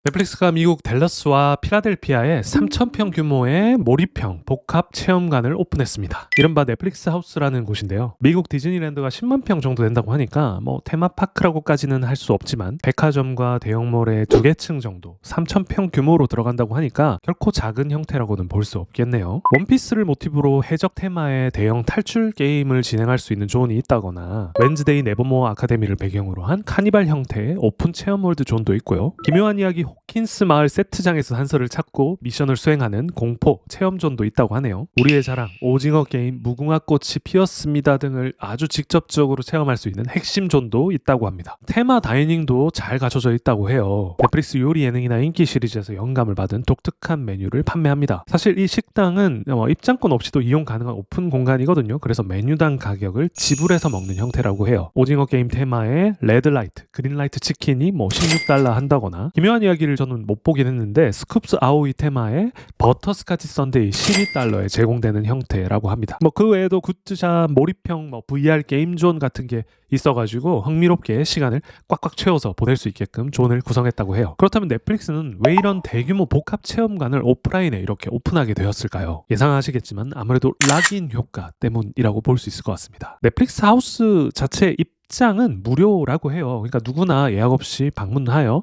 넷플릭스가 미국 댈러스와 필라델피아에 3,000평 규모의 몰입형 복합 체험관을 오픈했습니다. 이른바 넷플릭스 하우스라는 곳인데요. 미국 디즈니랜드가 10만 평 정도 된다고 하니까 테마파크라고까지는 할 수 없지만 백화점과 대형몰의 2개 층 정도 3,000평 규모로 들어간다고 하니까 결코 작은 형태라고는 볼 수 없겠네요. 원피스를 모티브로 해적 테마의 대형 탈출 게임을 진행할 수 있는 존이 있다거나 웬즈데이 네버모어 아카데미를 배경으로 한 카니발 형태의 오픈 체험월드 존도 있고요. 기묘한 이야기 호킨스 마을 세트장에서 한서를 찾고 미션을 수행하는 공포 체험존도 있다고 하네요. 우리의 자랑 오징어 게임 무궁화 꽃이 피었습니다 등을 아주 직접적으로 체험할 수 있는 핵심 존도 있다고 합니다. 테마 다이닝도 잘 갖춰져 있다고 해요. 넷플릭스 요리 예능이나 인기 시리즈에서 영감을 받은 독특한 메뉴를 판매합니다. 사실 이 식당은 입장권 없이도 이용 가능한 오픈 공간이거든요. 그래서 메뉴당 가격을 지불해서 먹는 형태라고 해요. 오징어 게임 테마의 레드라이트, 그린라이트 치킨이 $16 한다거나, 기묘한 이야기를 저는 못 보긴 했는데 스쿱스 아오이 테마의 버터스카치 썬데이 $12에 제공되는 형태라고 합니다. 그 외에도 굿즈샵, 몰입형 VR 게임존 같은 게 있어가지고 흥미롭게 시간을 꽉꽉 채워서 보낼 수 있게끔 존을 구성했다고 해요. 그렇다면 넷플릭스는 왜 이런 대규모 복합 체험관을 오프라인에 이렇게 오픈하게 되었을까요? 예상하시겠지만 아무래도 락인 효과 때문이라고 볼 수 있을 것 같습니다. 넷플릭스 하우스 자체 입장은 무료라고 해요. 그러니까 누구나 예약 없이 방문하여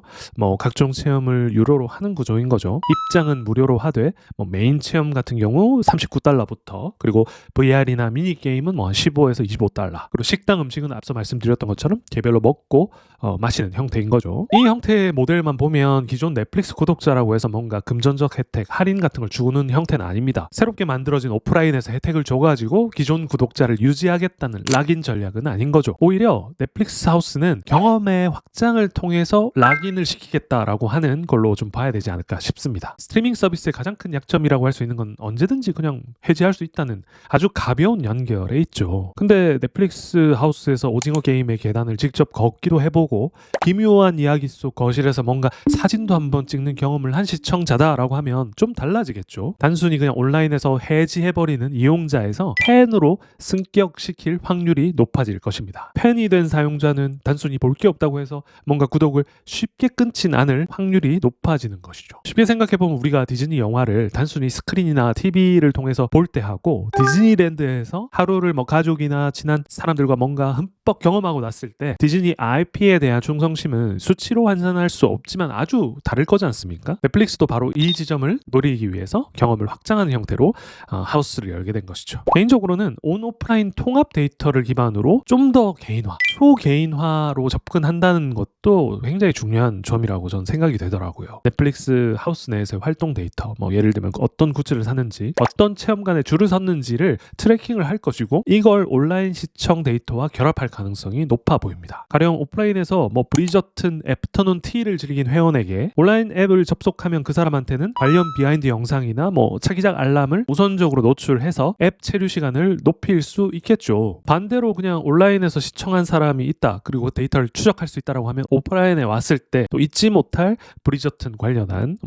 각종 체험을 유료로 하는 구조인 거죠. 입장은 무료로 하되 메인 체험 같은 경우 $39부터, 그리고 VR이나 미니게임은 $15에서 $25, 그리고 식당 음식은 앞서 말씀드렸던 것처럼 개별로 먹고 마시는 형태인 거죠. 이 형태의 모델만 보면 기존 넷플릭스 구독자라고 해서 뭔가 금전적 혜택, 할인 같은 걸 주는 형태는 아닙니다. 새롭게 만들어진 오프라인에서 혜택을 줘가지고 기존 구독자를 유지하겠다는 락인 전략은 아닌 거죠. 오히려 넷플릭스 하우스는 경험의 확장을 통해서 락인을 시키겠다라고 하는 걸로 좀 봐야 되지 않을까 싶습니다. 스트리밍 서비스의 가장 큰 약점이라고 할 수 있는 건 언제든지 그냥 해지할 수 있다는 아주 가벼운 연결에 있죠. 근데 넷플릭스 하우스에서 오징어 게임의 계단을 직접 걷기도 해보고 기묘한 이야기 속 거실에서 뭔가 사진도 한번 찍는 경험을 한 시청자다라고 하면 좀 달라지겠죠. 단순히 그냥 온라인에서 해지해버리는 이용자에서 팬으로 승격시킬 확률이 높아질 것입니다. 팬이 된 사용자는 단순히 볼 게 없다고 해서 뭔가 구독을 쉽게 끊진 않을 확률이 높아지는 것이죠. 쉽게 생각해보면 우리가 디즈니 영화를 단순히 스크린이나 TV를 통해서 볼 때 하고 디즈니랜드에서 하루를 가족이나 친한 사람들과 뭔가 흠뻑 경험하고 났을 때 디즈니 IP에 대한 충성심은 수치로 환산할 수 없지만 아주 다를 거지 않습니까? 넷플릭스도 바로 이 지점을 노리기 위해서 경험을 확장하는 형태로 하우스를 열게 된 것이죠. 개인적으로는 온 오프라인 통합 데이터를 기반으로 좀 더 개인화, 초개인화로 접근한다는 것도 굉장히 중요한 점이라고 저는 생각이 되더라고요. 넷플릭스 하우스 내에서의 활동 데이터, 예를 들면 어떤 굿즈를 사는지, 어떤 체험관에 줄을 섰는지를 트래킹을 할 것이고, 이걸 온라인 시청 데이터와 결합할 가능성이 높아 보입니다. 가령 오프라인에서 브리저튼 애프터눈 티를 즐긴 회원에게 온라인 앱을 접속하면 그 사람한테는 관련 비하인드 영상이나 차기작 알람을 우선적으로 노출해서 앱 체류 시간을 높일 수 있겠죠. 반대로 그냥 온라인에서 시청한 사람이 있다, 그리고 데이터를 추적할 수 있다라고 하면 오프라인에 왔을 때 또 잊지 못할 브리저튼 관련한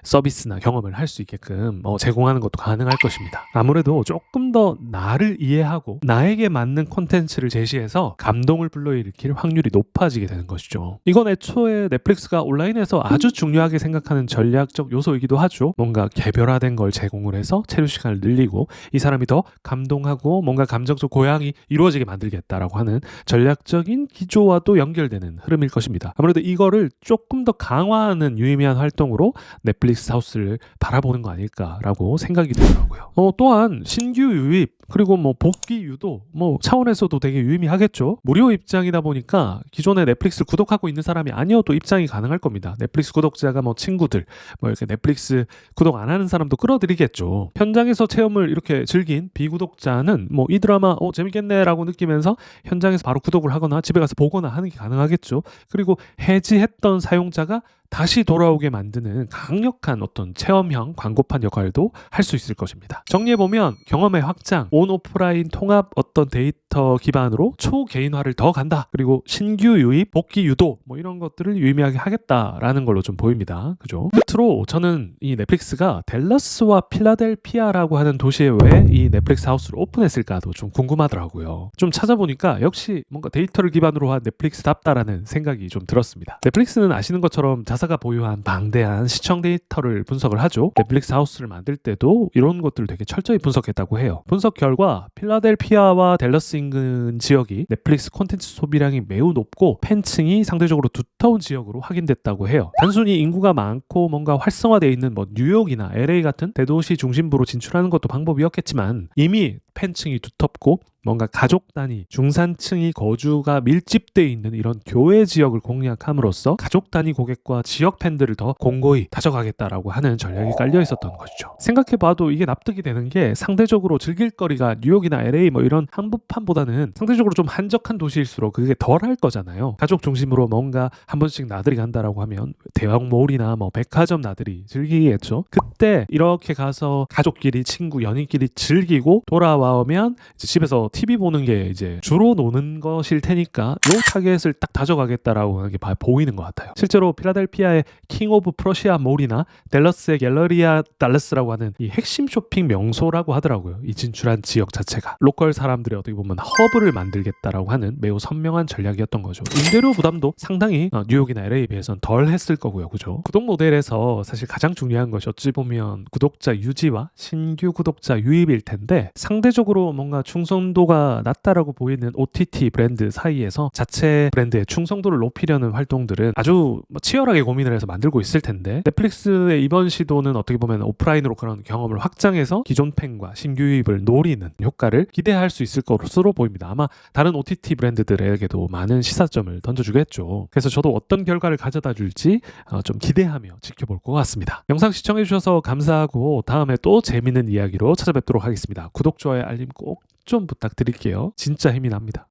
서비스나 경험을 할 수 있게끔 제공하는 것도 가능할 것입니다. 아무래도 조금 더 나를 이해하고 나에게 맞는 콘텐츠를 제시해서 감동을 불러일으킬 확률이 높아지게 되는 것이죠. 이건 애초에 넷플릭스가 온라인에서 아주 중요하게 생각하는 전략적 요소이기도 하죠. 뭔가 개별화된 걸 제공을 해서 체류 시간을 늘리고 이 사람이 더 감동하고 뭔가 감정적 고양이 이루어지게 만들겠다라고 하는 전략적인 기조와도 연결되는 흐름일 것입니다. 아무래도 이거를 조금 더 강화하는 유의미한 활동으로 넷플릭스 하우스를 바라보는 거 아닐까라고 생각이 들더라고요. 또한 신규 유입, 그리고 복귀 유도 차원에서도 되게 유의미하겠죠. 무료 입장이다 보니까 기존에 넷플릭스를 구독하고 있는 사람이 아니어도 입장이 가능할 겁니다. 넷플릭스 구독자가 친구들, 이렇게 넷플릭스 구독 안 하는 사람도 끌어들이겠죠. 현장에서 체험을 이렇게 즐긴 비구독자는 이 드라마 재밌겠네 라고 느끼면서 현장에서 바로 구독을 하거나 집에 가서 보거나 하는 게 가능하겠죠. 그리고 해지했던 사용자가 다시 돌아오게 만드는 강력한 어떤 체험형 광고판 역할도 할 수 있을 것입니다. 정리해보면 경험의 확장, 온 오프라인 통합 어떤 데이터 기반으로 초개인화를 더 간다. 그리고 신규 유입, 복귀 유도 이런 것들을 유의미하게 하겠다라는 걸로 좀 보입니다. 그죠? 끝으로 저는 이 넷플릭스가 댈러스와 필라델피아라고 하는 도시에 왜 이 넷플릭스 하우스를 오픈했을까도 좀 궁금하더라고요. 좀 찾아보니까 역시 뭔가 데이터를 기반으로 한 넷플릭스답다라는 생각이 좀 들었습니다. 넷플릭스는 아시는 것처럼 자사가 보유한 방대한 시청 데이터를 분석을 하죠. 넷플릭스 하우스를 만들 때도 이런 것들을 되게 철저히 분석했다고 해요. 분석 결과 필라델피아와 댈러스 인근 지역이 넷플릭스 콘텐츠 소비량이 매우 높고 팬층이 상대적으로 두터운 지역으로 확인됐다고 해요. 단순히 인구가 많고 뭔가 활성화되어 있는 뭐 뉴욕이나 LA 같은 대도시 중심부로 진출하는 것도 방법이었겠지만 이미 팬층이 두텁고 뭔가 가족 단위, 중산층이 거주가 밀집되어 있는 이런 교외 지역을 공략함으로써 가족 단위 고객과 지역 팬들을 더 공고히 다져가겠다라고 하는 전략이 깔려 있었던 것이죠. 생각해봐도 이게 납득이 되는 게 상대적으로 즐길 거리가 뉴욕이나 LA 뭐 이런 한복판보다는 상대적으로 좀 한적한 도시일수록 그게 덜 할 거잖아요. 가족 중심으로 뭔가 한 번씩 나들이 간다라고 하면 대형 몰이나 뭐 백화점 나들이 즐기겠죠. 그때 이렇게 가서 가족끼리, 친구, 연인끼리 즐기고 돌아와오면 이제 집에서 TV 보는 게 이제 주로 노는 것일 테니까 요 타겟을 딱 다져가겠다라고 하는 게 보이는 것 같아요. 실제로 필라델피아의 킹 오브 프러시아 몰이나 댈러스의 갤러리아 달러스라고 하는 이 핵심 쇼핑 명소라고 하더라고요. 이 진출한 지역 자체가 로컬 사람들이 어떻게 보면 허브를 만들겠다라고 하는 매우 선명한 전략이었던 거죠. 임대료 부담도 상당히 뉴욕이나 LA에 비해서는 덜 했을 거고요. 그죠? 구독 모델에서 사실 가장 중요한 것이 어찌 보면 구독자 유지와 신규 구독자 유입일 텐데 상대적으로 뭔가 충성도가 낮다라고 보이는 OTT 브랜드 사이에서 자체 브랜드의 충성도를 높이려는 활동들은 아주 치열하게 고민을 해서 만들고 있을 텐데 넷플릭스의 이번 시도는 어떻게 보면 오프라인으로 그런 경험을 확장해서 기존 팬과 신규 유입을 노리는 효과를 기대할 수 있을 것으로 보입니다. 아마 다른 OTT 브랜드들에게도 많은 시사점을 던져주겠죠. 그래서 저도 어떤 결과를 가져다 줄지 좀 기대하며 지켜볼 것 같습니다. 영상 시청해주셔서 감사하고 다음에 또 재밌는 이야기로 찾아뵙도록 하겠습니다. 구독, 좋아요, 알림 꼭 좀 부탁드릴게요. 진짜 힘이 납니다.